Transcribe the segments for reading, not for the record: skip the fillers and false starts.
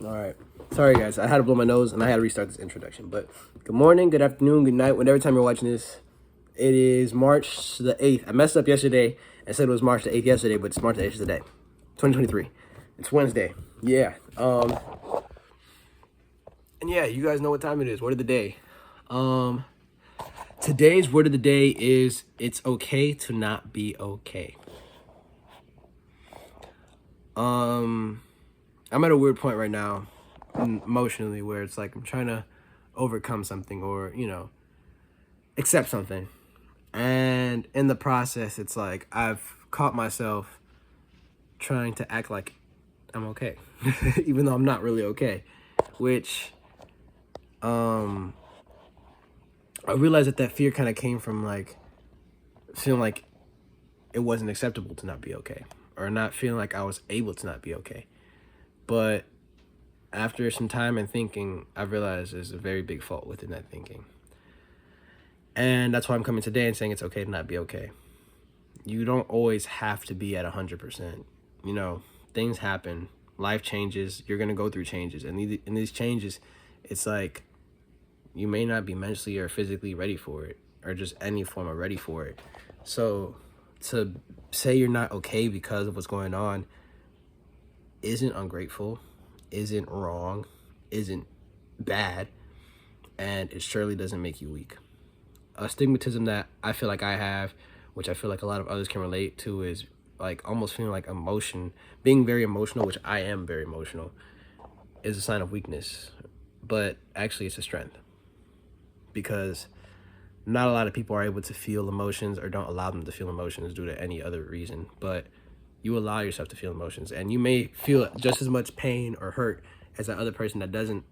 All right. Sorry, guys. I had to blow my nose and I had to restart this introduction. But good morning, good afternoon, good night, whatever time you're watching this. It is March the 8th. I messed up yesterday and said it was March the 8th yesterday, but it's March the 8th today. 2023. It's Wednesday. Yeah. And yeah, you guys know what time it is. Word of the day. Today's word of the day is it's okay to not be okay. I'm at a weird point right now, emotionally, where it's like I'm trying to overcome something or, accept something. And in the process, it's like I've caught myself trying to act like I'm okay, even though I'm not really okay, which I realized that fear kind of came from like feeling like it wasn't acceptable to not be okay, or not feeling like I was able to not be okay. But after some time and thinking, I realized there's a very big fault within that thinking. And that's why I'm coming today and saying it's okay to not be okay. You don't always have to be at 100%. Things happen, life changes, you're going to go through changes. And in these changes, it's like you may not be mentally or physically ready for it, or just any form of ready for it. So to say you're not okay because of what's going on isn't ungrateful, isn't wrong, isn't bad, and it surely doesn't make you weak. A stigmatism that I feel like I have, which I feel like a lot of others can relate to, is like almost feeling like being very emotional, which I am very emotional, is a sign of weakness. But actually it's a strength, because not a lot of people are able to feel emotions or don't allow them to feel emotions due to any other reason. But you allow yourself to feel emotions, and you may feel just as much pain or hurt as that other person that doesn't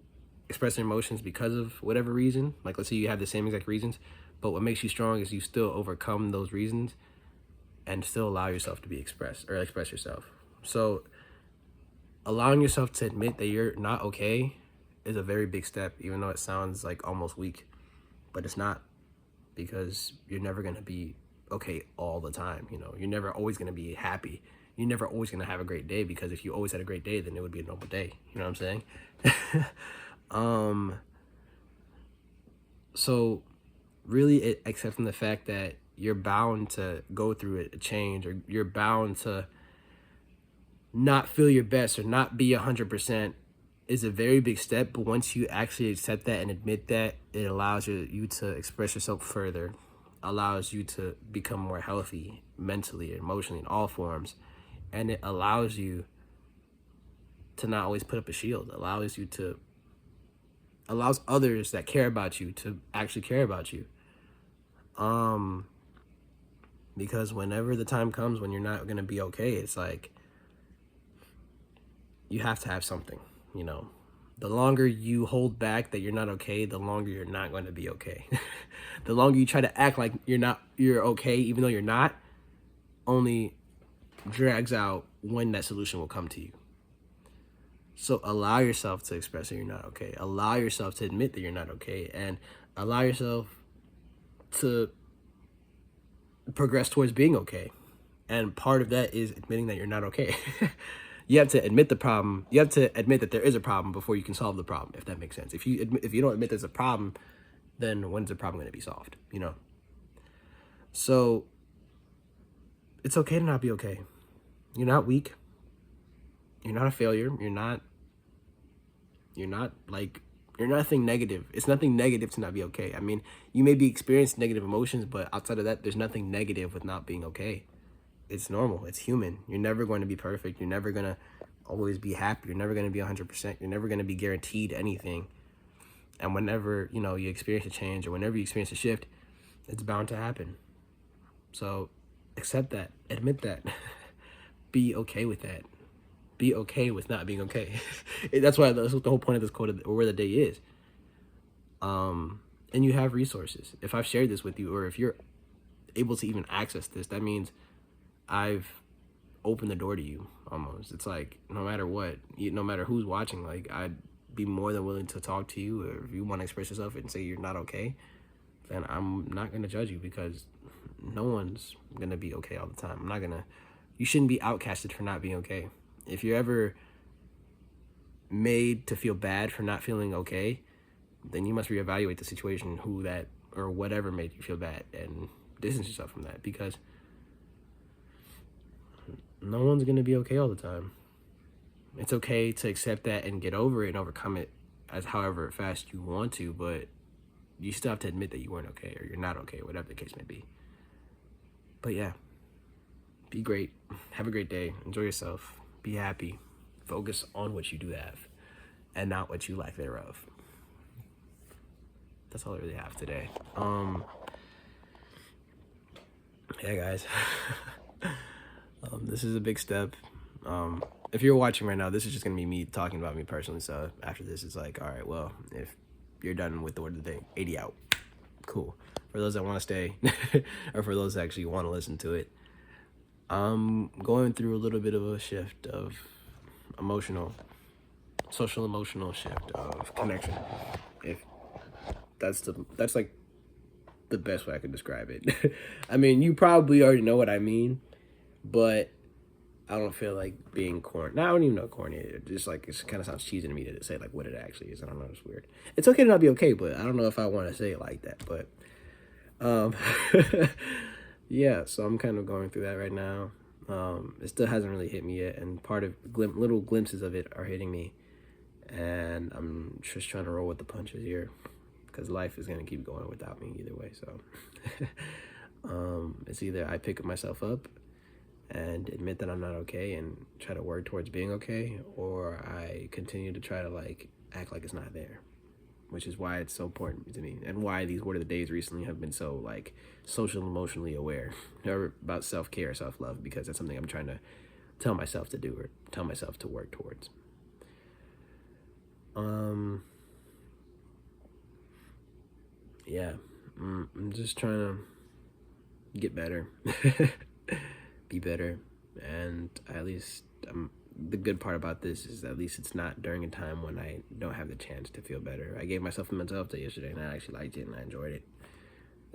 express their emotions because of whatever reason. Like, let's say you have the same exact reasons, but what makes you strong is you still overcome those reasons and still allow yourself to be expressed or express yourself. So allowing yourself to admit that you're not okay is a very big step, even though it sounds like almost weak, but it's not, because you're never going to be okay all the time. You're never always going to be happy. You're never always going to have a great day, because if you always had a great day, then it would be a normal day. You know what I'm saying? So really accepting the fact that you're bound to go through a change, or you're bound to not feel your best or not be 100% is a very big step. But once you actually accept that and admit that, it allows you to express yourself further, allows you to become more healthy mentally, emotionally, in all forms. And it allows you to not always put up a shield, allows others that care about you to actually care about you. Because whenever the time comes when you're not going to be okay, it's like you have to have something. The longer you hold back that you're not okay, the longer you're not going to be okay. The longer you try to act like you're okay even though you're not, only drags out when that solution will come to you. So allow yourself to express that you're not okay. Allow yourself to admit that you're not okay, and allow yourself to progress towards being okay. And part of that is admitting that you're not okay. You have to admit the problem. You have to admit that there is a problem before you can solve the problem, if that makes sense. If you don't admit there's a problem, then when's the problem going to be solved? So it's okay to not be okay. You're not weak. You're not a failure. You're nothing negative. It's nothing negative to not be okay. I mean, you may be experiencing negative emotions, but outside of that, there's nothing negative with not being okay. It's normal. It's human. You're never going to be perfect. You're never going to always be happy. You're never going to be 100%. You're never going to be guaranteed anything. And whenever, you experience a change, or whenever you experience a shift, it's bound to happen. So accept that. Admit that. Be okay with that. Be okay with not being okay. That's what the whole point of this quote, or where the day is. And you have resources. If I've shared this with you, or if you're able to even access this, that means I've opened the door to you almost. It's like, no matter what, no matter who's watching, like, I'd be more than willing to talk to you. Or if you want to express yourself and say you're not okay, then I'm not going to judge you, because no one's going to be okay all the time. You shouldn't be outcasted for not being okay. If you're ever made to feel bad for not feeling okay, then you must reevaluate the situation, who that or whatever made you feel bad, and distance yourself from that, because no one's going to be okay all the time. It's okay to accept that and get over it and overcome it as however fast you want to, but you still have to admit that you weren't okay or you're not okay, whatever the case may be. But yeah, be great. Have a great day. Enjoy yourself. Be happy. Focus on what you do have and not what you lack thereof. That's all I really have today. Yeah, guys. This is a big step. If you're watching right now, this is just gonna be me talking about me personally. So after this, it's like, all right, well, if you're done with the word of the day, 80 out. Cool. For those that want to stay, or for those that actually want to listen to it, I'm going through a little bit of a shift of social emotional shift of connection. If that's like the best way I could describe it. I mean, you probably already know what I mean, but I don't feel like being corny. No, I don't even know corny. It just like, it kind of sounds cheesy to me to say like what it actually is. I don't know. It's weird. It's okay to not be okay, but I don't know if I want to say it like that. But yeah. So I'm kind of going through that right now. It still hasn't really hit me yet, and part of little glimpses of it are hitting me, and I'm just trying to roll with the punches here, because life is gonna keep going without me either way. So it's either I pick myself up and admit that I'm not okay and try to work towards being okay, or I continue to try to like act like it's not there, which is why it's so important to me, and why these word of the days recently have been so like social emotionally aware about self-care, self-love, because that's something I'm trying to tell myself to do or tell myself to work towards. Yeah, I'm just trying to get better. Be better, and at least the good part about this is at least it's not during a time when I don't have the chance to feel better. I gave myself a mental health day yesterday, and I actually liked it and I enjoyed it.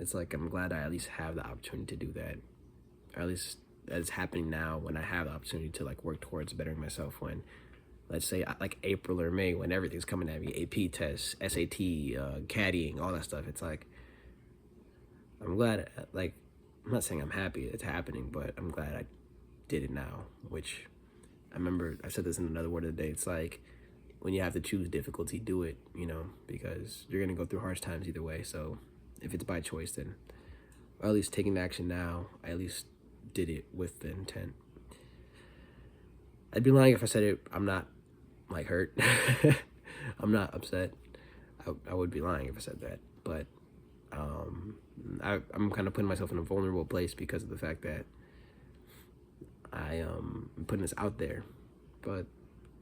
It's like I'm glad I at least have the opportunity to do that, or at least that's happening now when I have the opportunity to like work towards bettering myself. When, let's say, like April or May, when everything's coming at me, AP tests, SAT, caddying, all that stuff, it's like I'm glad, like, I'm not saying I'm happy it's happening, but I'm glad I did it now, which I remember I said this in another word of the day. It's like when you have to choose difficulty, do it, because you're going to go through harsh times either way. So if it's by choice, then, or at least taking action now, I at least did it with the intent. I'd be lying if I said it. I'm not like hurt. I'm not upset. I would be lying if I said that, but I'm kind of putting myself in a vulnerable place because of the fact that I'm putting this out there, but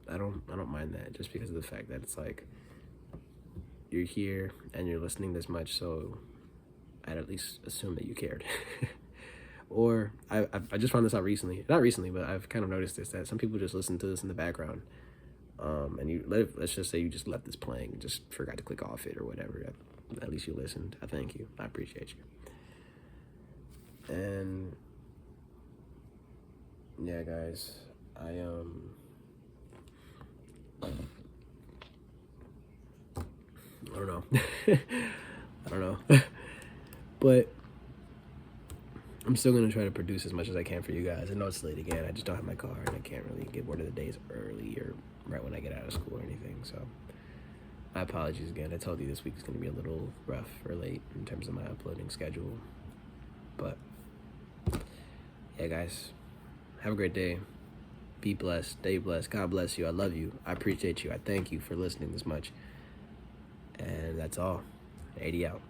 I don't mind that, just because of the fact that it's like you're here and you're listening this much, so I'd at least assume that you cared. Or I just found this out recently, not recently, but I've kind of noticed this, that some people just listen to this in the background, and let's just say you just left this playing and just forgot to click off it or whatever. At least you listened. I thank you. I appreciate you. And yeah, guys, I don't know. I don't know. But I'm still going to try to produce as much as I can for you guys. I know it's late again. I just don't have my car, and I can't really get word of the days early or right when I get out of school or anything. So my apologies again. I told you this week is going to be a little rough or late in terms of my uploading schedule. But yeah, guys, have a great day. Be blessed. Stay blessed. God bless you. I love you. I appreciate you. I thank you for listening this much. And that's all. 80 out.